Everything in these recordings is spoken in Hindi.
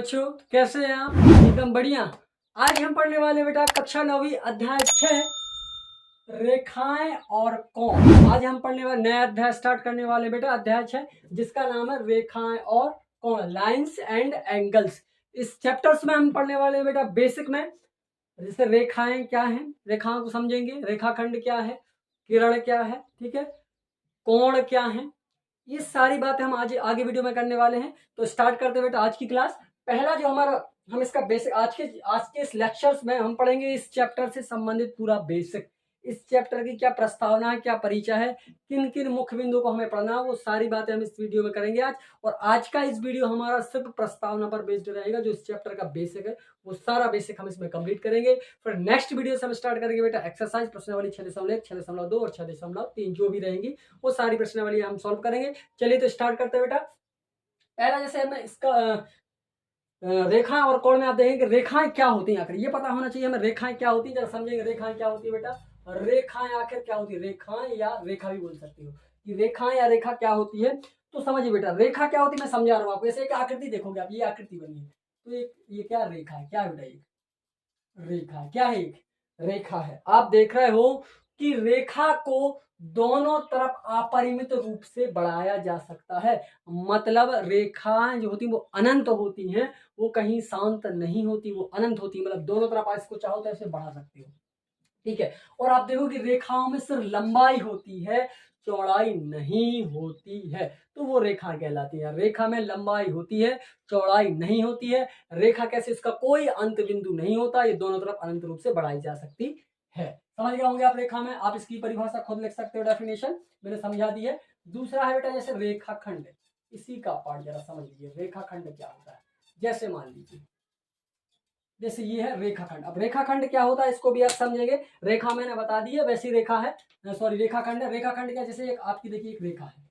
बच्चों, कैसे हैं आप? एकदम बढ़िया। आज हम पढ़ने वाले बेटा कक्षा 9वीं अध्याय 6 रेखाएं और कोण। आज हम पढ़ने वाले नया अध्याय स्टार्ट करने वाले बेटा अध्याय 6 जिसका नाम है रेखाएं और कोण, लाइंस एंड एंगल्स। इस चैप्टर्स में हम पढ़ने वाले बेटा बेसिक में जैसे रेखाएं क्या हैं, रेखाओं को समझेंगे, रेखाखंड क्या है, किरण क्या है, ठीक है, कोण क्या है, ये सारी बातें हम आज आगे वीडियो में करने वाले हैं। तो स्टार्ट करते बेटा आज की क्लास। पहला जो हमारा हम इसका बेसिक आज के इस लेक्चर्स में हम पढ़ेंगे इस चैप्टर से संबंधित पूरा बेसिक, इस चैप्टर की क्या प्रस्तावना है, क्या परिचय है, किन किन मुख्य बिंदुओं को हमें पढ़ना है, वो सारी बातें हम इस वीडियो में करेंगे आज। और आज का इस वीडियो हमारा सिर्फ प्रस्तावना पर बेस्ड रहेगा। जो इस चैप्टर का बेसिक है वो सारा बेसिक हम इसमें कंप्लीट करेंगे। फिर नेक्स्ट वीडियो से हम स्टार्ट करेंगे बेटा एक्सरसाइज प्रश्नावली 6.1, 6.2 और 6.3 जो भी रहेंगी वो सारी प्रश्नावली हम सॉल्व करेंगे। चलिए तो स्टार्ट करते हैं बेटा। पहला जैसे हमें इसका रेखा और कोण में आप देखेंगे रेखाएं क्या होती हैं, आखिर ये पता होना चाहिए हमें रेखाएं क्या होती हैं। जरा समझेंगे रेखाएं क्या होती है बेटा। रेखाएं आखिर क्या होती है, रेखाएं या रेखा भी बोल सकती हो कि रेखाएं या रेखा क्या होती है। तो समझिए बेटा रेखा क्या होती है, मैं समझा रहा हूँ आपको। ऐसे एक आकृति देखोगे आप, ये आकृति बनी है तो ये क्या रेखा है, क्या है बेटा, एक रेखा है, क्या है, एक रेखा है। आप देख रहे हो कि रेखा को दोनों तरफ अपरिमित रूप से बढ़ाया जा सकता है। मतलब रेखाएं जो होती है वो अनंत होती हैं, वो कहीं शांत नहीं होती, वो अनंत होती है। मतलब दोनों तरफ आप इसको चाहो तो ऐसे बढ़ा सकते हो, ठीक है। और आप देखो कि रेखाओं में सिर्फ लंबाई होती है, चौड़ाई नहीं होती है, तो वो रेखा कहलाती है। रेखा में लंबाई होती है, चौड़ाई नहीं होती है। रेखा कैसे, इसका कोई अंत बिंदु नहीं होता, ये दोनों तरफ अनंत रूप से बढ़ाई जा सकती है। समझ गए होंगे आप रेखा में। आप इसकी परिभाषा खुद लिख सकते हो, डेफिनेशन मैंने समझा दी है। दूसरा है बेटा जैसे रेखाखंड, इसी का पार्ट जरा समझ लीजिए रेखाखंड क्या होता है। जैसे मान लीजिए जैसे ये है रेखाखंड। अब रेखाखंड क्या होता है इसको भी आप समझेंगे। रेखा मैंने बता दी है, वैसी रेखा है, सॉरी रेखाखंड है। रेखाखंड क्या, जैसे एक आपकी देखिए एक रेखा है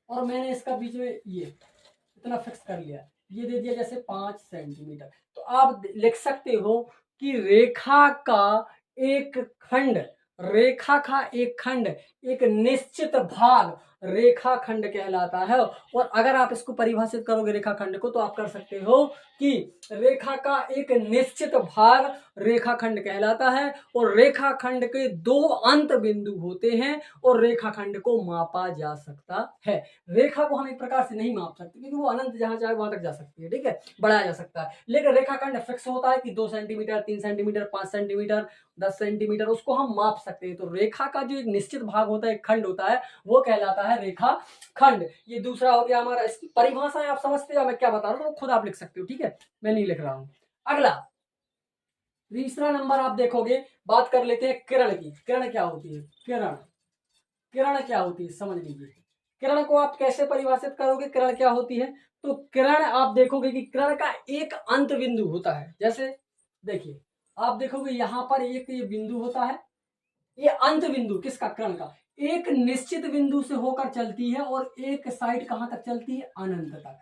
और मैंने इसका बीच में ये इतना फिक्स कर लिया, ये दे दिया जैसे 5 सेंटीमीटर। तो आप लिख सकते हो कि रेखा का एक खंड, रेखा का एक खंड, एक निश्चित भाग रेखाखंड कहलाता है। और अगर आप इसको परिभाषित करोगे रेखाखंड को तो आप कर सकते हो कि रेखा का एक निश्चित भाग रेखाखंड कहलाता है। और रेखाखंड के 2 अंत बिंदु होते हैं और रेखाखंड को मापा जा सकता है। रेखा को हम एक प्रकार से नहीं माप सकते क्योंकि वो अनंत जहां चाहे वहां तक जा सकती है, ठीक है, बढ़ाया जा सकता है। लेकिन रेखाखंड फिक्स होता है कि 2 सेंटीमीटर, 3 सेंटीमीटर, 5 सेंटीमीटर, 10 सेंटीमीटर, उसको हम माप सकते हैं। तो रेखा का जो एक निश्चित भाग होता है, एक खंड होता है, वो कहलाता है रेखा खंड। ये दूसरा हो गया हमारा। इसकी परिभाषाएं आप समझते हो, मैं क्या बता रहा हूँ वो खुद आप लिख सकते हो, ठीक है, मैं नहीं लिख रहा हूं। अगला तीसरा नंबर आप देखोगे, बात कर लेते हैं किरण की। किरण क्या होती है, किरण, किरण क्या होती है समझ लीजिए। किरण को आप कैसे परिभाषित करोगे, किरण क्या होती है। तो किरण आप देखोगे कि किरण का एक अंत बिंदु होता है। जैसे देखिए आप देखोगे यहां पर एक ये बिंदु होता है, ये अंत बिंदु किसका, किरण का, एक निश्चित बिंदु से होकर चलती है और एक साइड कहां तक चलती है, अनंत तक।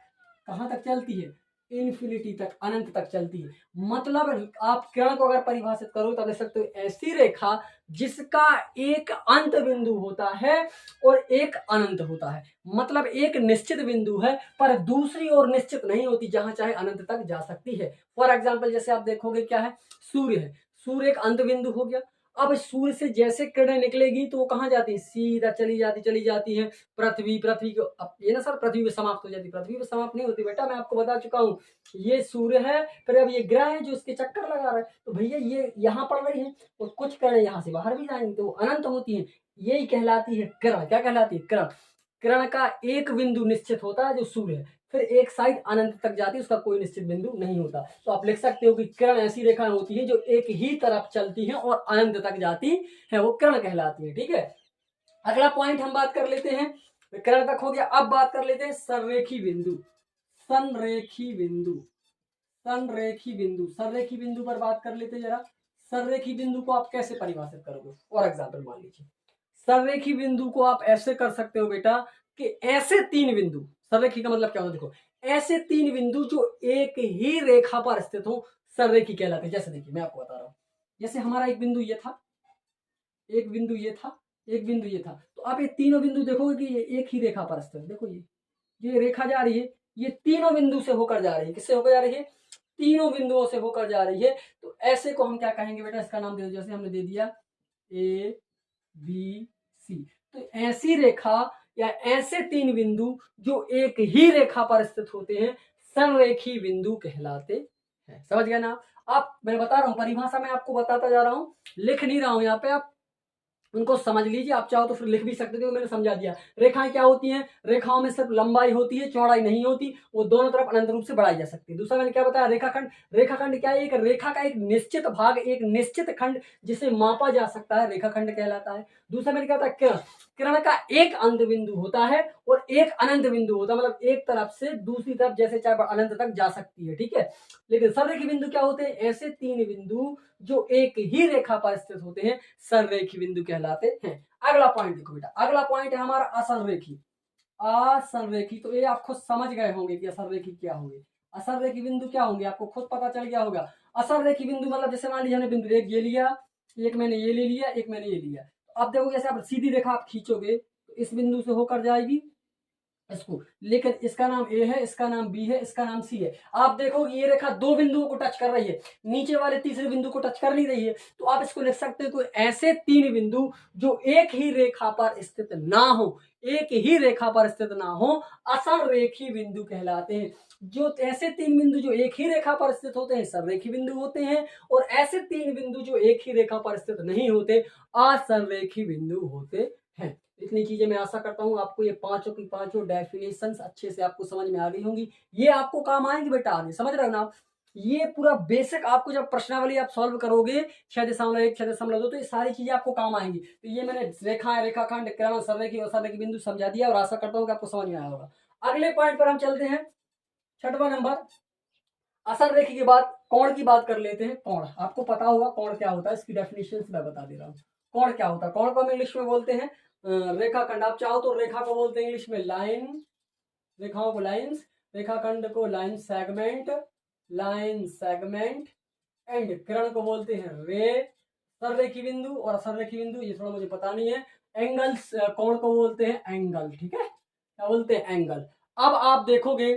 कहां तक चलती है, इन्फिनिटी तक, अनंत तक चलती है। मतलब आप किरण को अगर परिभाषित करो तो आप देख सकते हो ऐसी रेखा जिसका एक अंत बिंदु होता है और एक अनंत होता है। मतलब एक निश्चित बिंदु है पर दूसरी ओर निश्चित नहीं होती, जहां चाहे अनंत तक जा सकती है। फॉर एग्जाम्पल जैसे आप देखोगे क्या है, सूर्य है, सूर्य एक अंत बिंदु हो गया। अब सूर्य से जैसे किरणें निकलेगी तो वो कहाँ जाती है, सीधा चली जाती है पृथ्वी, पृथ्वी को, अब ये ना सर पृथ्वी पे समाप्त हो जाती है, पृथ्वी पे समाप्त नहीं होती बेटा, मैं आपको बता चुका हूँ। ये सूर्य है, फिर अब ये ग्रह है जो इसके चक्कर लगा रहा है, तो भैया ये यहाँ पड़ रही है और कुछ किरणें यहाँ से बाहर भी जाएंगी तो वो अनंत होती है। यही कहलाती है किरण। क्या कहलाती है, किरण। किरण का एक बिंदु निश्चित होता है जो सूर्य है, फिर एक साइड अनंत तक जाती है, उसका कोई निश्चित बिंदु नहीं होता। तो आप लिख सकते हो कि किरण ऐसी रेखाएं होती हैं जो एक ही तरफ चलती हैं और अनंत तक जाती है, वो किरण कहलाती है, ठीक है। अगला पॉइंट हम बात कर लेते हैं, किरण तक हो गया। अब बात कर लेते हैं संरेखी बिंदु। संरेखी बिंदु, संरेखी बिंदु, संरेखी बिंदु पर बात कर लेते हैं जरा। संरेखी बिंदु को आप कैसे परिभाषित करोगे। फॉर एग्जाम्पल मान लीजिए संरेखी बिंदु को आप ऐसे कर सकते हो बेटा कि ऐसे 3 बिंदु, संरेखी का मतलब क्या होता है, देखो ऐसे 3 बिंदु जो एक ही रेखा पर स्थित हो संरेखी कहलाते हैं। जैसे देखिए मैं आपको बता रहा हूं, जैसे हमारा एक बिंदु ये था, एक बिंदु ये था, एक बिंदु ये था, तो आप ये तीनों बिंदु देखोगे कि ये एक ही रेखा पर स्थित। देखो ये रेखा जा रही है, ये तीनों बिंदु से होकर जा रही है। किससे होकर जा रही है? तीनों बिंदुओं से होकर जा रही है। तो ऐसे को हम क्या कहेंगे बेटा? इसका नाम दे दो, जैसे हमने दे दिया ए बी सी। तो ऐसी रेखा या ऐसे तीन बिंदु जो एक ही रेखा पर स्थित होते हैं संरेखी बिंदु कहलाते हैं। समझ गया ना आप? मैं बता रहा हूं, परिभाषा में आपको बताता जा रहा हूं, लिख नहीं रहा हूं यहाँ पे, आप उनको समझ लीजिए। आप चाहो तो फिर लिख भी सकते थे, मैंने समझा दिया। रेखाएं क्या होती हैं? रेखाओं में सिर्फ लंबाई होती है, चौड़ाई नहीं होती, वो दोनों तरफ अनंत रूप से बढ़ाई जा सकती है। दूसरा मैंने क्या बताया? रेखाखंड। रेखाखंड क्या है? एक रेखा का एक निश्चित भाग, एक निश्चित खंड जिसे मापा जा सकता है, रेखाखंड कहलाता है। दूसरा मैंने क्या बताया? किरण। किरण का एक अंत बिंदु होता है और एक अनंत बिंदु होता है, मतलब एक तरफ से दूसरी तरफ जैसे चाहे अनंत तक जा सकती है, ठीक है। लेकिन संरेखी बिंदु क्या होते हैं? ऐसे तीन बिंदु जो एक ही रेखा पर स्थित होते हैं संरेखी बिंदु कहलाते हैं। अगला पॉइंट देखो बेटा, अगला पॉइंट है हमारा असंरेखी। असंरेखी, तो ये आप खुद समझ गए होंगे कि असंरेखी क्या होंगे। असंरेखी बिंदु क्या होंगे आपको खुद पता चल गया होगा। असंरेखी बिंदु मतलब जैसे मान लीजिए हमने बिंदु एक ये लिया, एक मैंने ये ले लिया, एक मैंने ये लिया। तो अब देखो जैसे आप सीधी रेखा आप खींचोगे तो इस बिंदु से होकर जाएगी इसको, लेकिन इसका नाम ए है, इसका नाम बी है, इसका नाम सी है। आप देखो ये रेखा दो बिंदुओं को टच कर रही है, नीचे वाले तीसरे बिंदु को टच कर नहीं रही है। तो आप इसको लिख सकते हो कि ऐसे तीन बिंदु जो एक ही रेखा पर स्थित ना हो, एक ही रेखा पर स्थित ना हो, असंरेखी बिंदु कहलाते हैं। जो ऐसे तीन बिंदु जो एक ही रेखा पर स्थित होते हैं संरेखी बिंदु होते हैं, और ऐसे तीन बिंदु जो एक ही रेखा पर स्थित नहीं होते असंरेखी बिंदु होते हैं। इतनी चीजें मैं आशा करता हूँ आपको ये पांचों की पांचों डेफिनेशंस अच्छे से आपको समझ में आ गई होंगी। ये आपको काम आएंगी बेटा आगे, समझ रहे हो ना आप? ये पूरा बेसिक आपको जब प्रश्नावली आप सॉल्व करोगे 6.1 6.2, तो ये सारी चीजें आपको काम आएंगी। तो ये मैंने रेखाएं, रेखाखंड, किरण, संरेखी और संरेखी बिंदु समझा दिया और आशा करता हूँ कि आपको समझ में आया होगा। अगले पॉइंट पर हम चलते हैं, 6वां नंबर। असंरेखी के बाद कोण की बात कर लेते हैं। कोण आपको पता होगा कोण क्या होता है, इसकी डेफिनेशन मैं बता दे रहा हूँ। कोण क्या होता है? कोण को हम इंग्लिश में बोलते हैं रेखाखंड। आप चाहो तो रेखा को बोलते हैं इंग्लिश में लाइन, रेखाओं को लाइंस, रेखाखंड को line segment, line segment, and किरण को बोलते हैं रे। संरेखी बिंदु और असंरेखी बिंदु ये थोड़ा मुझे पता नहीं है। एंगल्स, कोण को बोलते हैं एंगल, ठीक है, क्या बोलते हैं? एंगल। अब आप देखोगे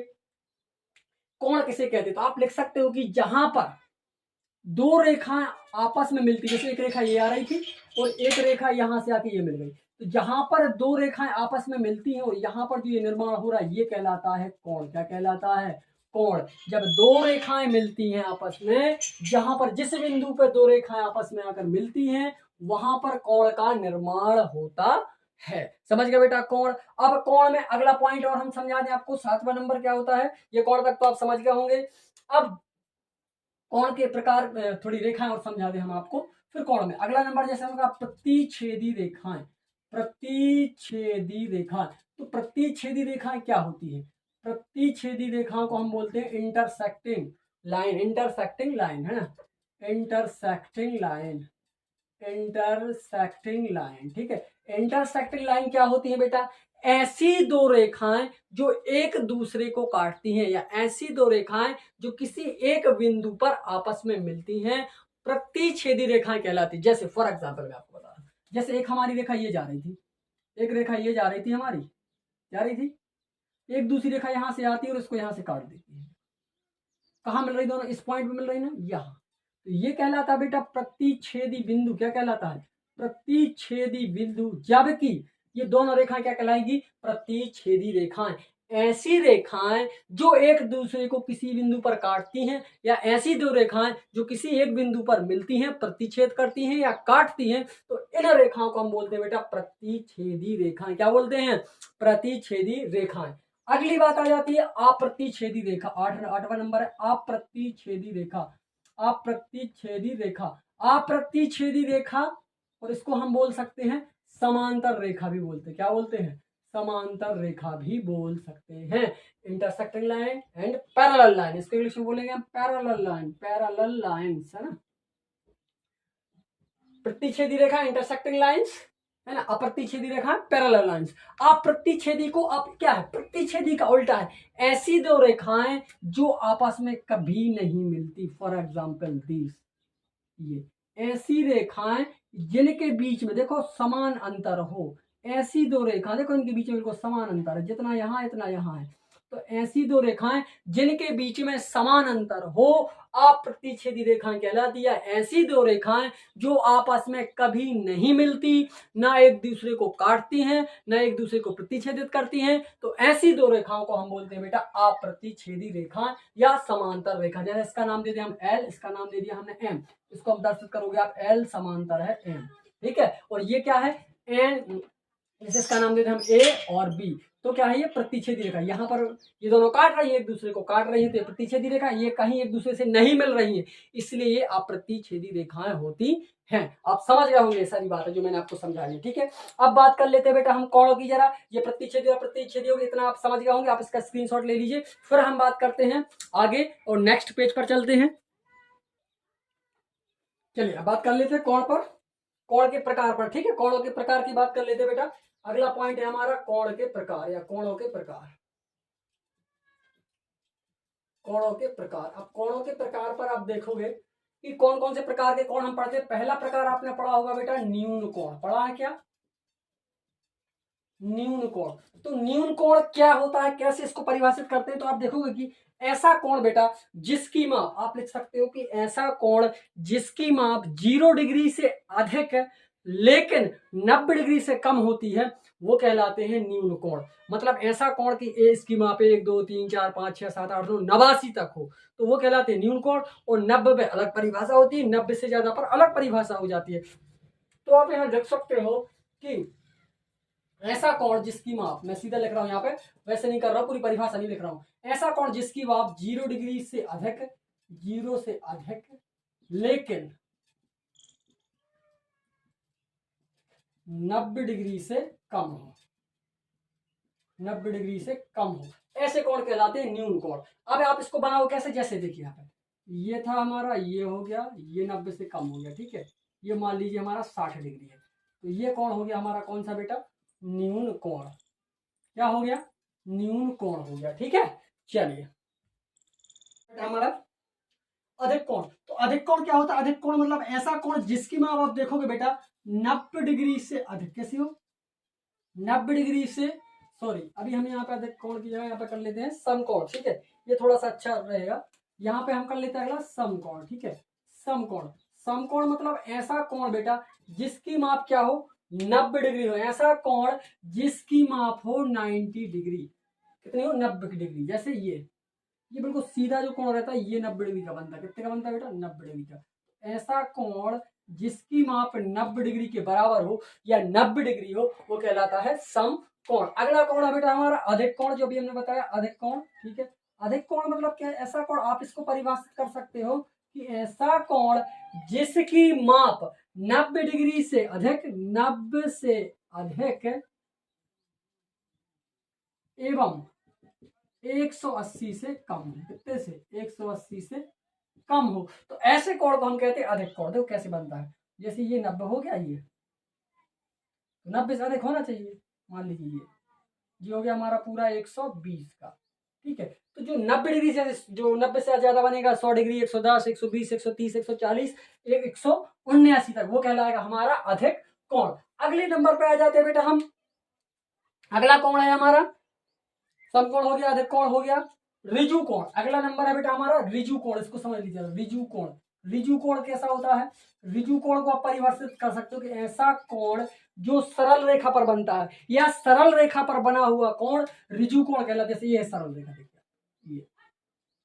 कोण किसे कहते हैं, तो आप लिख सकते हो कि जहां पर दो रेखाएं आपस में मिलती, जैसे एक रेखा ये आ रही थी और एक रेखा यहां से आके ये मिल गई, तो जहां पर दो रेखाएं आपस में मिलती हैं और यहाँ पर जो ये निर्माण हो रहा है ये कहलाता है कोण। क्या कहलाता है? कोण। जब दो रेखाएं मिलती हैं आपस में, जहां पर जिस बिंदु पर दो रेखाएं आपस में आकर मिलती हैं वहां पर कोण का निर्माण होता है। समझ गए बेटा कोण? अब कोण में अगला पॉइंट और हम समझा दें आपको, 7वां नंबर क्या होता है। ये कोण तक तो आप समझ गए होंगे। अब कोण के प्रकार थोड़ी रेखाएं और समझा दें हम आपको। फिर कोण में अगला नंबर जैसे होगा प्रतिच्छेदी रेखाएं। प्रतिच्छेदी रेखा, तो प्रतिच्छेदी रेखाएं क्या होती है? प्रतिच्छेदी रेखाओं को हम बोलते हैं इंटरसेक्टिंग लाइन। इंटरसेक्टिंग लाइन है ना, इंटरसेक्टिंग लाइन, इंटरसेक्टिंग लाइन, ठीक है। इंटरसेक्टिंग लाइन क्या होती है बेटा? ऐसी दो रेखाएं जो एक दूसरे को काटती हैं, या ऐसी दो रेखाएं जो किसी एक बिंदु पर आपस में मिलती हैं प्रतिच्छेदी रेखाएं कहलाती। जैसे फॉर एग्जांपल मैं आपको बता रहा हूं, जैसे एक हमारी रेखा ये जा रही थी, एक रेखा ये जा रही थी, हमारी जा रही थी, एक दूसरी रेखा यहां से आती है और इसको यहां से काट देती है। कहां मिल रही? दोनों इस पॉइंट पे मिल रही ना, यहाँ। तो ये कहलाता है बेटा प्रतिच्छेदी बिंदु। क्या कहलाता है? प्रतिच्छेदी बिंदु। जबकि ये दोनों रेखाएं क्या कहलाएंगी? प्रतिच्छेदी रेखाएं। ऐसी रेखाएं जो एक दूसरे को किसी बिंदु पर काटती हैं, या ऐसी दो रेखाएं जो किसी एक बिंदु पर मिलती हैं, प्रतिच्छेद करती हैं या काटती हैं, तो इन रेखाओं को हम बोलते हैं बेटा प्रतिच्छेदी रेखाएं। क्या बोलते हैं? प्रतिच्छेदी रेखाएं। अगली बात आ जाती है अप्रतिच्छेदी रेखा। 8वां नंबर है अप्रतिच्छेदी रेखा। अप्रतिच्छेदी रेखा, अप्रतिच्छेदी रेखा, और इसको हम बोल सकते हैं समांतर रेखा भी बोलते हैं। क्या बोलते हैं? समांतर रेखा भी बोल सकते हैं। Intersecting line and parallel line, इसको इंग्लिश में बोलेंगे हम पैरेलल लाइन, पैरेलल लाइंस, है ना। प्रतिच्छेदी रेखा इंटरसेक्टिंग लाइंस, है ना। अप्रतिच्छेदी रेखा पैरेलल लाइंस। अप्रतिच्छेदी को अब क्या है? प्रतिच्छेदी का उल्टा है, ऐसी दो रेखाएं जो आपस में कभी नहीं मिलती। फॉर एग्जाम्पल दिस, ये ऐसी रेखाएं जिनके बीच में देखो समान अंतर हो। ऐसी दो रेखा देखो इनके बीच में बिल्कुल समान अंतर है, जितना यहाँ इतना यहाँ है। तो ऐसी दो रेखाएं जिनके बीच में समान अंतर हो अप्रतिच्छेदी रेखाएं कहलाती है। ऐसी दो रेखाएं जो आपस में कभी नहीं मिलती, ना एक दूसरे को काटती हैं, ना एक दूसरे को प्रतिच्छेदित करती हैं, तो ऐसी दो रेखाओं को हम बोलते हैं बेटा अप्रतिच्छेदी रेखा या समांतर रेखा। जैसे इसका नाम दे दिया हम L, इसका नाम दे दिया हमने M, इसको आप दर्शित करोगे आप L समांतर है M, ठीक है। और ये क्या है N, इसका नाम देते हैं हम A और B, तो क्या है ये प्रतिच्छेदी रेखा। यहाँ पर ये दोनों काट रही है, एक दूसरे को काट रही है, तो ये प्रतिच्छेदी रेखा, ये कहीं एक दूसरे से नहीं मिल रही है, इसलिए ये अप्रतिच्छेदी रेखाएं होती हैं। आप समझ गए होंगे सारी बात है जो मैंने आपको समझाई है, ठीक है। अब बात कर लेते हैं बेटा हम कोणों की जरा, ये प्रतिच्छेदी और प्रतिच्छेदी होगी, इतना आप समझ गए होंगे, आप इसका स्क्रीनशॉट ले लीजिए। फिर हम बात करते हैं आगे और नेक्स्ट पेज पर चलते हैं। चलिए अब बात कर लेते हैं कोण पर, कोण के प्रकार पर, ठीक है। कोणों के प्रकार की बात कर लेते हैं बेटा। अगला पॉइंट है हमारा कोण के प्रकार या कोणों के प्रकार। कोणों के प्रकार, अब कोणों के प्रकार पर आप देखोगे कि कौन कौन से प्रकार के कोण हम पढ़ते हैं। पहला प्रकार आपने पढ़ा होगा बेटा न्यून कोण, पढ़ा है क्या? न्यून कोण। तो न्यून कोण क्या होता है, कैसे इसको परिभाषित करते हैं, तो आप देखोगे कि ऐसा कोण बेटा जिसकी माप, आप लिख सकते हो कि ऐसा कोण जिसकी माप 0 डिग्री से अधिक है लेकिन 90 डिग्री से कम होती है, वो कहलाते हैं न्यून कोण। मतलब ऐसा कोण की इसकी माप 1 2 3 4 5 6 7 8 9 89 तक हो, तो वो कहलाते हैं न्यून कोण। और 90 पे अलग परिभाषा होती है, 90 से ज्यादा पर अलग परिभाषा हो जाती है। तो आप यहाँ देख सकते हो कि ऐसा कोण जिसकी माप, मैं सीधा लिख रहा हूं यहाँ पे, वैसे नहीं कर रहा हूं, पूरी परिभाषा नहीं लिख रहा हूं। ऐसा कोण जिसकी माप 0 डिग्री से अधिक, 0 से अधिक लेकिन 90 डिग्री से कम हो, 90 डिग्री से कम हो, ऐसे कोण कहलाते हैं न्यून कोण। अब आप इसको बनाओ कैसे, जैसे देखिए यहाँ पे ये था हमारा, ये हो गया, ये 90 से कम हो गया, ठीक है। ये मान लीजिए हमारा 60 डिग्री है, तो ये कोण हो गया हमारा कौन सा बेटा, न्यून कोण। क्या हो गया, न्यून कोण हो गया, ठीक है। चलिए हमारा अधिक कोण, तो अधिक कोण क्या होता है, अधिक कोण मतलब ऐसा कोण जिसकी माप आप देखोगे बेटा 90 डिग्री से अधिक, कैसी हो, 90 डिग्री से, सॉरी अभी हम यहाँ पे अधिक कोण की जगह यहाँ पे कर लेते हैं समकोण, ठीक है, ये थोड़ा सा अच्छा रहेगा। यहाँ पे हम कर लेते हैं अगला समकोण, ठीक है। समकोण, समकोण मतलब ऐसा कोण बेटा जिसकी माप क्या हो, 90 डिग्री हो, ऐसा कोण जिसकी माप हो 90 डिग्री, कितनी हो, 90 डिग्री। जैसे ये बिल्कुल सीधा जो कोण रहता है ये 90 डिग्री का बनता है, कितने का बनता है बेटा, 90 डिग्री का। ऐसा कोण जिसकी माप 90 डिग्री के बराबर हो या 90 डिग्री हो, वो कहलाता है समकोण। अगला कोण है बेटा हमारा अधिक कोण, जो भी हमने बताया अधिक कोण, ठीक है। अधिक कोण मतलब क्या, ऐसा कोण आप इसको परिभाषित कर सकते हो कि ऐसा कोण जिसकी माप 90 डिग्री से अधिक, 90 से अधिक एवं 180 से कम हो, कितने से, 180 से कम हो, तो ऐसे कोण को हम कहते हैं अधिक कोण। देखो कैसे बनता है, जैसे ये 90 हो गया, ये 90 से अधिक होना चाहिए, मान लीजिए ये हो गया हमारा पूरा 120 का, ठीक है। तो जो 90 डिग्री से, जो 90 से ज्यादा बनेगा, 100 डिग्री, 110, 120, 130, 140, 179 तक, वो कहलाएगा हमारा अधिक कोण। अगले नंबर पे आ जाते हैं बेटा हम, अगला कोण है हमारा समकोण हो गया, अधिक कोण हो गया, ऋजु कोण। अगला नंबर है बेटा हमारा ऋजु कोण, इसको समझ लीजिए, ऋजु कोण। ऋजु कोण कैसा होता है, ऋजु कोण को आप परिभाषित कर सकते हो कि ऐसा कोण जो सरल रेखा पर बनता है या सरल रेखा पर बना हुआ कोण ऋजु कोण कहलाता है। जैसे ये सरल रेखा, देखिए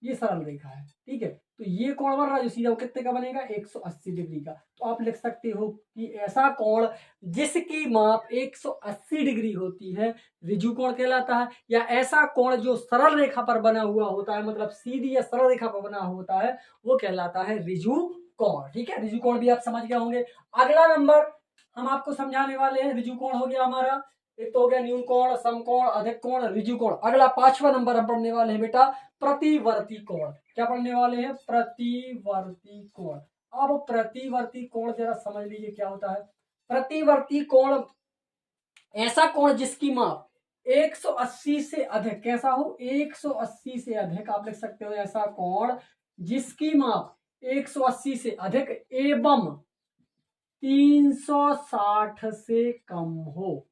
ये सरल रेखा है, ठीक है। तो ये कोण बन रहा है जो सीधा, वो कितने का बनेगा, 180 डिग्री का। तो आप लिख सकते हो कि ऐसा कोण जिसकी माप 180 डिग्री होती है ऋजु कोण कहलाता है, या ऐसा कोण जो सरल रेखा पर बना हुआ होता है, मतलब सीधी या सरल रेखा पर बना होता है, वो कहलाता है ऋजु कोण, ठीक है। ऋजु कोण भी आप समझ गए होंगे। अगला नंबर हम आपको समझाने वाले हैं, ऋजु कोण हो गया हमारा, एक तो हो गया न्यून कोण, समकोण, अधिक कोण, ऋजु कोण। अगला 5वां नंबर हम पढ़ने वाले हैं बेटा प्रतिवर्ती कोण। क्या पढ़ने वाले हैं, प्रतिवर्ती कोण। अब प्रतिवर्ती कोण जरा समझ लीजिए क्या होता है। प्रतिवर्ती कोण ऐसा कोण जिसकी माप 180 से अधिक, कैसा हो, 180 से अधिक, आप लिख सकते हो ऐसा कोण जिसकी माप 180 से अधिक एवं 360 से कम हो,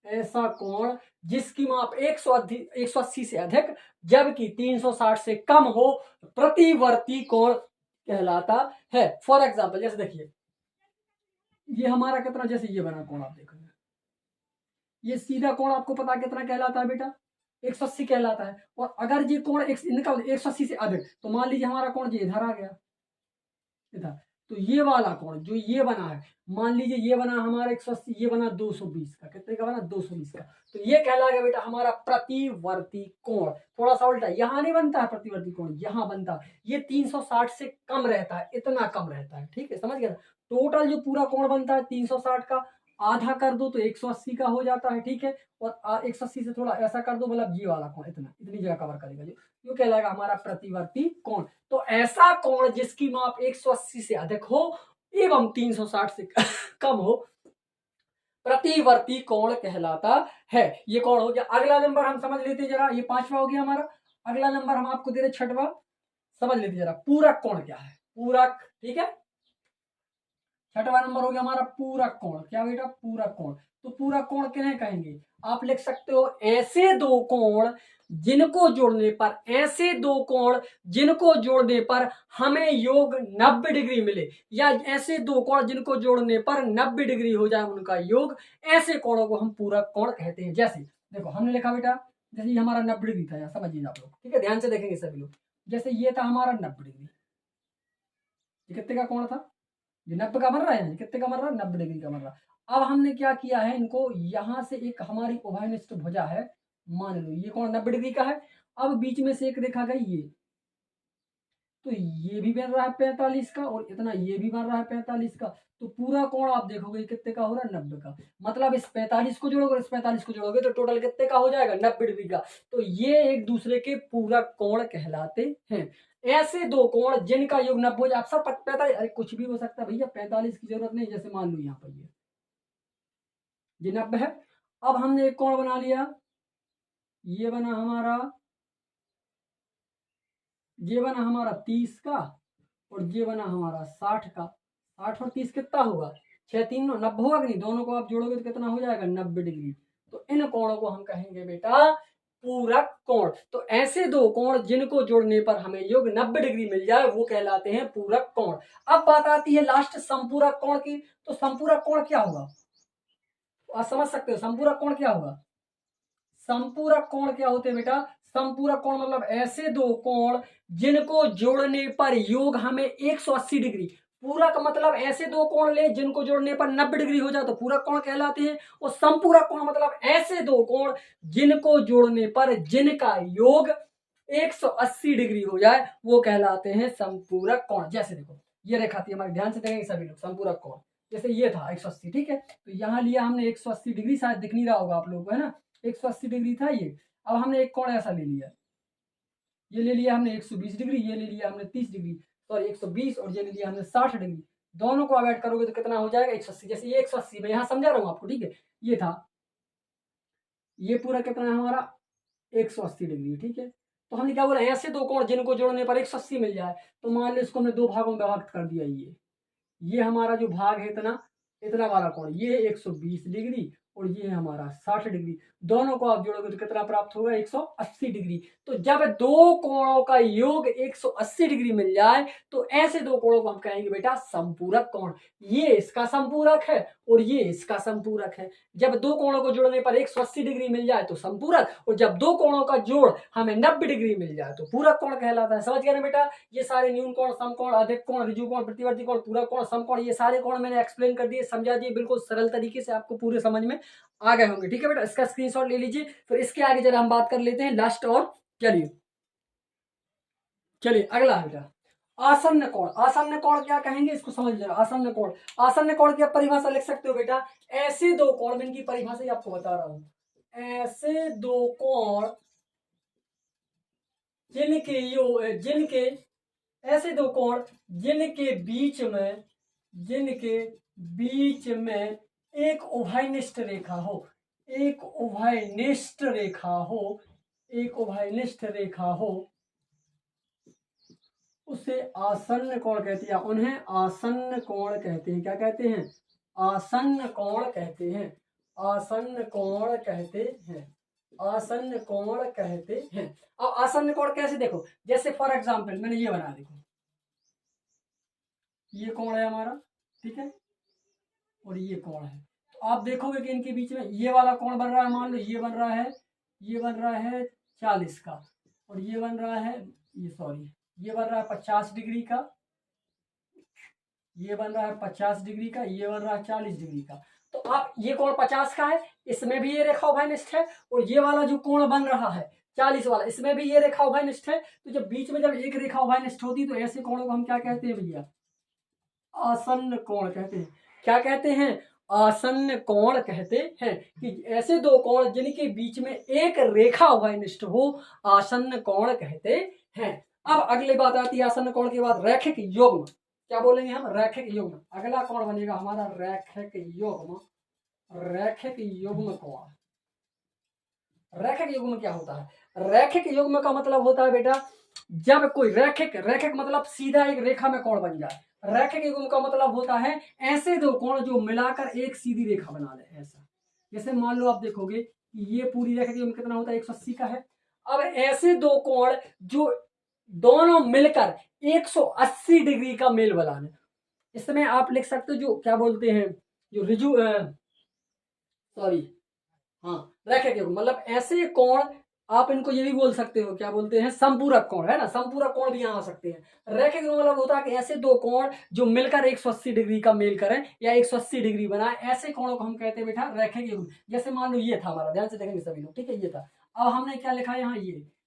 ऐसा कोण जिसकी माप 180 से अधिक जबकि 360 से कम हो प्रतिवर्ती कोण कहलाता है। फॉर एग्जाम्पल जैसे देखिए ये हमारा कितना, जैसे ये बना कोण आप देखोगे, ये सीधा कोण आपको पता कितना कहलाता है बेटा, 180 कहलाता है। और अगर ये कोण इनका 180 से अधिक, तो मान लीजिए हमारा कोण ये इधर आ गया इधर, तो ये वाला कोण जो ये बना है, मान लीजिए ये बना हमारा 180, ये बना 220 का, कितने का बना 220 का, तो ये कहलाएगा बेटा हमारा प्रतिवर्ती कोण। थोड़ा सा उल्टा, यहाँ नहीं बनता है प्रतिवर्ती कोण, यहाँ बनता है, ये 360 से कम रहता है, इतना कम रहता है, ठीक है, समझ गया। टोटल जो पूरा कोण बनता है 360 का आधा कर दो तो 180 का हो जाता है, ठीक है, और 180 से थोड़ा ऐसा कर दो, मतलब ये वाला कोण इतना, इतनी जगह कवर करेगा जो कहलाएगा हमारा प्रतिवर्ती कोण। तो ऐसा कोण जिसकी माप 180 से अधिक हो एवं 360 से कम हो प्रतिवर्ती कोण कहलाता है। ये कोण हो गया। अगला नंबर हम समझ लेते जरा, ये 5वां हो गया हमारा। अगला नंबर हम आपको दे रहे 6वां, समझ लेते जरा पूरक कोण क्या है। पूरक, ठीक है, 6वां नंबर हो गया हमारा पूरक कोण। क्या बेटा, पूरक कोण। तो पूरक कोण किन्हें कहेंगे, आप लिख सकते हो ऐसे दो कोण जिनको जोड़ने पर, ऐसे दो कोण जिनको जोड़ने पर हमें योग 90 डिग्री मिले, या ऐसे दो कोण जिनको जोड़ने पर 90 डिग्री हो जाए उनका योग, ऐसे कोणों को हम पूरक कोण कहते हैं। जैसे देखो हमने लिखा बेटा, जैसे ये हमारा 90 डिग्री था, समझिए आप लोग, ठीक है, ध्यान से देखेंगे सभी लोग। जैसे ये था हमारा 90 डिग्री, ये कितने का कोण था, ये 90 का बन रहा है, कितने का बन रहा है, 90 डिग्री का बन रहा। अब हमने क्या किया है, इनको यहां से एक हमारी उभयनिष्ठ भुजा है, मान लो ये कोण 90 डिग्री का है, अब बीच में से एक रेखा गई ये, तो ये भी बन रहा है 45 का, और इतना ये भी बन रहा है 45 का, तो पूरा कोण आप देखोगे कितने का हो रहा है, 90 का। मतलब इस 45 को जोड़ोगे, इस 45 को जोड़ोगे तो टोटल कितने का हो जाएगा, 90 डिग्री का। तो ये एक दूसरे के पूरक कोण कहलाते हैं। ऐसे दो कोण जिनका योग 90 हो जाए, अक्सर 45, कुछ भी हो सकता है भैया, 45 की जरूरत नहीं। जैसे मान लो यहाँ पर ये 90 है। अब हमने एक कोण बना लिया, ये बना हमारा, ये बना हमारा 30 का, और ये बना हमारा 60 का। 60 और 30 कितना होगा, 6 3 90 होगा कि नहीं, दोनों को आप जोड़ोगे तो कितना हो जाएगा, 90 डिग्री। तो इन कोणों को हम कहेंगे बेटा पूरक कोण। तो ऐसे दो कोण जिनको जोड़ने पर हमें योग 90 डिग्री मिल जाए वो कहलाते हैं पूरक कोण। अब बात आती है लास्ट संपूरक कोण की। तो संपूरक कोण क्या होगा, आप समझ सकते हो संपूरक कोण क्या होगा। संपूरक कोण क्या होते हैं बेटा, संपूरक कोण मतलब ऐसे दो कोण जिनको जोड़ने पर योग हमें 180 डिग्री, पूरक मतलब ऐसे दो कोण ले जिनको जोड़ने पर 90 डिग्री हो जाए तो पूरक कोण कहलाते हैं। और संपूरक कोण मतलब ऐसे दो कोण जिनको जोड़ने पर जिनका योग 180 डिग्री हो जाए वो कहलाते हैं संपूरक कोण। जैसे देखो ये रेखा थी हमारे, ध्यान से देखेंगे सभी लोग, संपूरक कोण जैसे ये था 180, ठीक है, तो यहाँ लिया हमने 180 डिग्री, शायद दिख नहीं रहा होगा आप लोगों को, है ना, 180 डिग्री था ये। अब हमने एक कोण ऐसा ले लिया, ये ले लिया हमने 120 डिग्री, ये ले लिया हमने 30 डिग्री, सॉरी 120, और ये ले लिया हमने 60 डिग्री। दोनों को अब ऐड करोगे तो कितना हो जाएगा, 180। जैसे ये 180 मैं यहाँ समझा रहा हूँ आपको, ठीक है, ये था, ये पूरा कितना है हमारा 180 डिग्री, ठीक है। तो हमने क्या बोला, ऐसे दो कोण जिनको जोड़ने पर 180 मिल जाए, तो मान लो इसको हमने दो भागों में विभाजित कर दिया। ये हमारा जो भाग है इतना, इतना वाला कोण, ये 120 डिग्री, और ये है हमारा 60 डिग्री। दोनों को आप जोड़ोगे तो कितना प्राप्त होगा, 180 डिग्री। तो जब दो कोणों का योग 180 डिग्री मिल जाए तो ऐसे दो कोणों को हम कहेंगे बेटा संपूरक कोण। ये इसका संपूरक है और ये इसका संपूरक है। जब दो कोणों को जोड़ने पर 180 डिग्री मिल जाए तो संपूरक, और जब दो कोणों का जोड़ हमें 90 डिग्री मिल जाए तो पूरक कोण कहलाता है। समझ गए ना बेटा, ये सारे न्यून कोण, समकोण, अधिक कोण, ऋजु कोण, प्रतिवर्ती कोण, पूरक कोण, समकोण, ये सारे कोण मैंने एक्सप्लेन कर दिए, समझा दिए बिल्कुल सरल तरीके से, आपको पूरे समझ में आ गए होंगे। ठीक है बेटा, इसका स्क्रीनशॉट ले लीजिए। फिर इसके आगे जरा हम बात कर लेते हैं लास्ट और, चलिए चलिए अगला है बेटा आसन्न कोण। आसन्न कोण क्या कहेंगे, इसको समझ जरा। आसन्न कोण, आसन्न कोण की परिभाषा लिख सकते हो बेटा, ऐसे दो कोण, इनकी परिभाषा ही आपको बता रहा हूं। ऐसे दो कोण जिनके ऐसे दो कोण जिनके बीच में एक उभयनिष्ठ रेखा हो, एक उभयनिष्ठ रेखा हो, उसे आसन्न कोण कहते हैं। उन्हें आसन्न कोण कहते हैं। क्या कहते हैं, आसन्न कोण कहते हैं। आसन्न कोण कहते हैं, आसन्न कोण कहते हैं। अब आसन्न कोण कैसे, देखो जैसे फॉर एग्जांपल मैंने ये बना, देखो ये कोण है हमारा, ठीक है, और ये कोण है। तो आप देखोगे कि इनके बीच में ये वाला कोण बन रहा है, मान लो ये बन रहा है, ये बन रहा है 40 का, और ये बन रहा है, ये सॉरी, ये बन रहा है 50 डिग्री का, ये बन रहा है 50 डिग्री का, ये बन रहा है 40 डिग्री का। तो आप ये कोण 50 का है, इसमें भी ये रेखा उभयनिष्ठ है, और ये वाला जो कोण बन रहा है 40 वाला, इसमें भी ये रेखा उभयनिष्ठ है। तो जब बीच में जब एक रेखा उभयनिष्ठ होती है तो ऐसे कोणों को हम क्या कहते हैं भैया, आसन्न कोण कहते हैं। क्या कहते हैं, आसन्न कोण कहते हैं, कि ऐसे दो कोण जिनके बीच में एक रेखा उभयनिष्ठ हो, आसन्न कोण कहते हैं। अब अगली बात आती है आसन्न कोण के बाद रैखिक युग्म। क्या बोलेंगे हम, रैखिक युग्म। अगला कोण बनेगा हमारा रैखिक युग्म, रैखिक युग्म कोण। रैखिक युग्म क्या होता है, रैखिक युग्म का मतलब होता है बेटा जब कोई रैखिक, रैखिक मतलब सीधा एक रेखा में कोण बन जाए। रैखिक युग्म का मतलब होता है ऐसे दो कोण जो मिलाकर एक सीधी रेखा बना ले, ऐसा। जैसे मान लो आप देखोगे कि ये पूरी रैखिक युग्म कितना होता है, 180 का है। अब ऐसे दो कोण जो दोनों मिलकर 180 डिग्री का मेल बनाने, इसमें आप लिख सकते हो जो क्या बोलते हैं, जो रिजु सॉरी हाँ, रैखिक युग्म मतलब ऐसे कोण, आप इनको ये भी बोल सकते हो, क्या बोलते हैं, संपूरक कोण, है ना, संपूरक कोण भी यहाँ आ सकते हैं। रैखिक युग्म मतलब होता है कि ऐसे दो कोण जो मिलकर 180 डिग्री का मेल करें या 180 डिग्री बनाए, ऐसे कोणों को हम कहते हैं बेटा रैखिक युग्म। जैसे मान लो ये था हमारा, ध्यान से देखेंगे सभी लोग, ठीक है, ये था। अब हमने क्या लिखा यहाँ,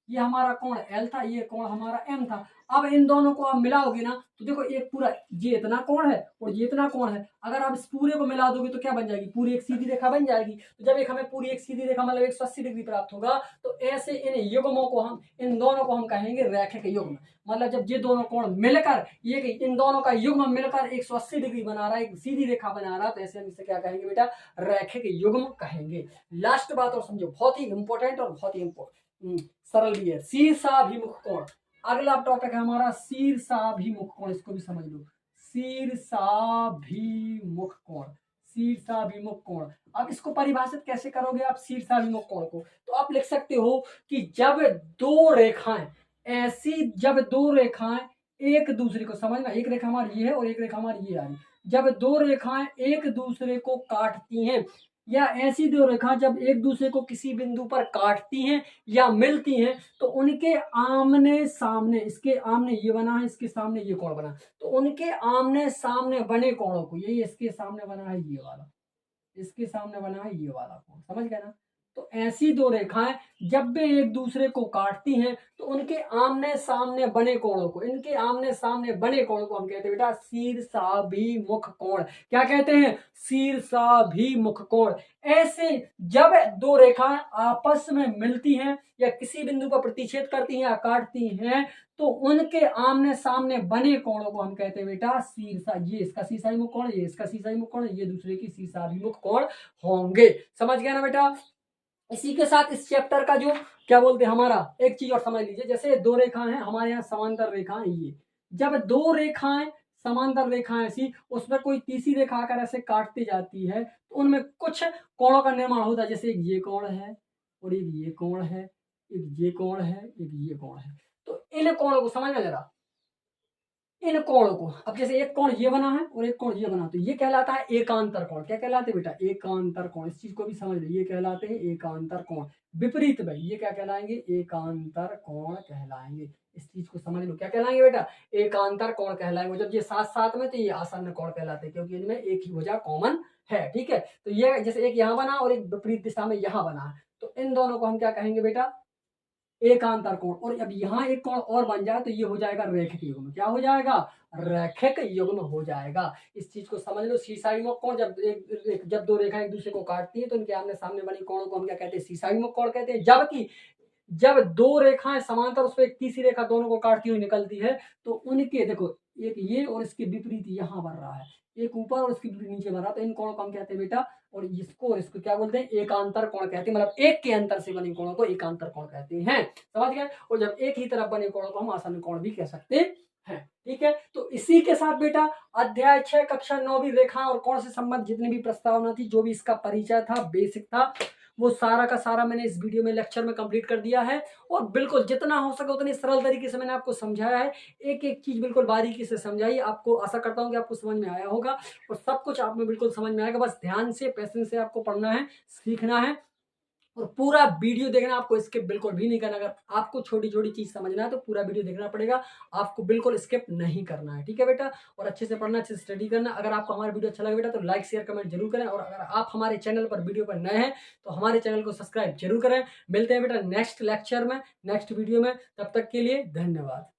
ये हमारा कोण L था, ये कोण हमारा M था। अब इन दोनों को आप मिलाओगे ना तो देखो एक पूरा ये इतना कोण है और ये इतना कोण है, अगर आप इस पूरे को मिला दोगे तो क्या बन जाएगी, पूरी एक सीधी रेखा बन जाएगी। तो जब एक हमें पूरी एक सीधी रेखा मतलब 180 डिग्री प्राप्त होगा तो ऐसे इन युग्मों को हम, इन दोनों को हम कहेंगे रैखिक युग्म। मतलब जब ये दोनों कोण मिलकर, ये इन दोनों का युग्म मिलकर 180 डिग्री बना रहा है, एक सीधी रेखा बना रहा है, तो ऐसे हम इसे क्या कहेंगे बेटा, रैखिक युग्म कहेंगे। लास्ट बात और समझो, बहुत ही इंपॉर्टेंट और बहुत ही सरल भी है, शीर्षाभिमुख कोण। अगला टॉपिक है हमारा शीर्षाभिमुख कोण, इसको भी समझ लो, शीर्षाभिमुख कोण, शीर्षाभिमुख कोण। अब इसको परिभाषित कैसे करोगे आप शीर्षाभिमुख कोण को, तो आप लिख सकते हो कि जब दो रेखाएं ऐसी, जब दो रेखाएं एक दूसरे को, समझना, एक रेखा हमारी ये है और एक रेखा हमारी ये आ रही, जब दो रेखाएं एक दूसरे को काटती हैं, या ऐसी दो रेखा जब एक दूसरे को किसी बिंदु पर काटती हैं या मिलती हैं, तो उनके आमने सामने, इसके आमने ये बना है, इसके सामने ये कोण बना, तो उनके आमने सामने बने कोणों को, यही इसके सामने बना है ये वाला, इसके सामने बना है ये वाला कोण, समझ गए ना। तो ऐसी दो रेखाएं जब भी एक दूसरे को काटती हैं तो उनके आमने सामने बने कोणों को, इनके आमने सामने बने कोणों को हम कहते हैं बेटा शीर्षाभिमुख कोण। क्या कहते हैं, शीर्षाभिमुख कोण। ऐसे जब दो रेखाएं आपस में मिलती हैं या किसी बिंदु पर प्रतिच्छेद करती हैं या काटती हैं तो उनके आमने सामने बने कोणों को हम कहते हैं बेटा शीर्षा, ये इसका शीर्षाभिमुख कोण, ये इसका शीर्षाभिमुख कोण, ये दूसरे की शीर्षाभिमुख कोण होंगे। समझ गया ना बेटा। इसी के साथ इस चैप्टर का जो क्या बोलते हैं, हमारा एक चीज और समझ लीजिए, जैसे दो रेखाएं हैं हमारे यहाँ, समांतर रेखाएं, ये जब दो रेखाएं समांतर रेखाएं ऐसी, उसमें कोई तीसरी रेखा आकर ऐसे काटती जाती है तो उनमें कुछ कोणों का निर्माण होता है, जैसे एक ये कोण है और एक ये कोण है, एक ये कोण है, एक ये कोण है। तो इन कोणों को समझना जरा, इन कोणों को, अब जैसे एक कोण ये बना है और एक कोण ये बना, तो ये कहलाता है एकांतर कोण। क्या कहलाते हैं बेटा, एकांतर कोण। इस चीज को भी समझ लो, ये कहलाते हैं एकांतर कोण। विपरीत भाई, ये क्या कहलाएंगे, एकांतर कोण कहलाएंगे। इस चीज को समझ लो, क्या कहलाएंगे बेटा, एकांतर कोण कहलाएंगे। जब ये साथ साथ में तो ये आसन्न कोण कहलाते हैं, क्योंकि इनमें एक ही भुजा कॉमन है, ठीक है। तो ये जैसे एक यहाँ बना और एक विपरीत दिशा में यहाँ बना है, तो इन दोनों को हम क्या कहेंगे बेटा, एकांतर कोण। और अब यहाँ एक कोण और बन जाए तो ये हो जाएगा रैखिक युग्म। क्या हो जाएगा, रैखिक युग्म हो जाएगा। इस चीज को समझ लो। शीर्षाभिमुख कोण, जब दो रेखा एक दूसरे को काटती है तो इनके आमने सामने बनी कोणों को हम क्या कहते हैं, शीर्षाभिमुख कोण कहते हैं। जबकि जब दो रेखाएं समांतर, उस पर एक तीसरी रेखा दोनों को काटती हुई निकलती है तो उनके देखो, एक ये और इसके विपरीत यहाँ बन रहा है, एक ऊपर और इसके विपरीत नीचे बन रहा है, तो इन कोणों को हम कहते हैं बेटा, और इसको क्या बोलते हैं, एकांतर कोण कहते हैं। मतलब एक के अंतर से बने कोणों को एकांतर कोण कहते हैं, समझ गए। और जब एक ही तरफ बने कोणों को हम आसन्न कोण भी कह सकते है। ठीक है, तो इसी के साथ बेटा अध्याय 6 कक्षा 9वीं रेखा और कोण से संबंध जितनी भी प्रस्तावना थी, जो भी इसका परिचय था, बेसिक था, वो सारा का सारा मैंने इस वीडियो में लेक्चर में कंप्लीट कर दिया है। और बिल्कुल जितना हो सके उतनी सरल तरीके से मैंने आपको समझाया है, एक एक चीज बिल्कुल बारीकी से समझाई। आपको आशा करता हूँ कि आपको समझ में आया होगा और सब कुछ आप में बिल्कुल समझ में आएगा। बस ध्यान से, पेशेंस से आपको पढ़ना है, सीखना है और पूरा वीडियो देखना। आपको स्किप बिल्कुल भी नहीं करना। अगर आपको छोटी छोटी चीज समझना है तो पूरा वीडियो देखना पड़ेगा, आपको बिल्कुल स्किप नहीं करना है। ठीक है बेटा, और अच्छे से पढ़ना, अच्छे से स्टडी करना। अगर आपको हमारा वीडियो अच्छा लगे बेटा तो लाइक शेयर कमेंट जरूर करें, और अगर आप हमारे चैनल पर वीडियो पर नए हैं तो हमारे चैनल को सब्सक्राइब जरूर करें। मिलते हैं बेटा नेक्स्ट लेक्चर में, नेक्स्ट वीडियो में। तब तक के लिए धन्यवाद।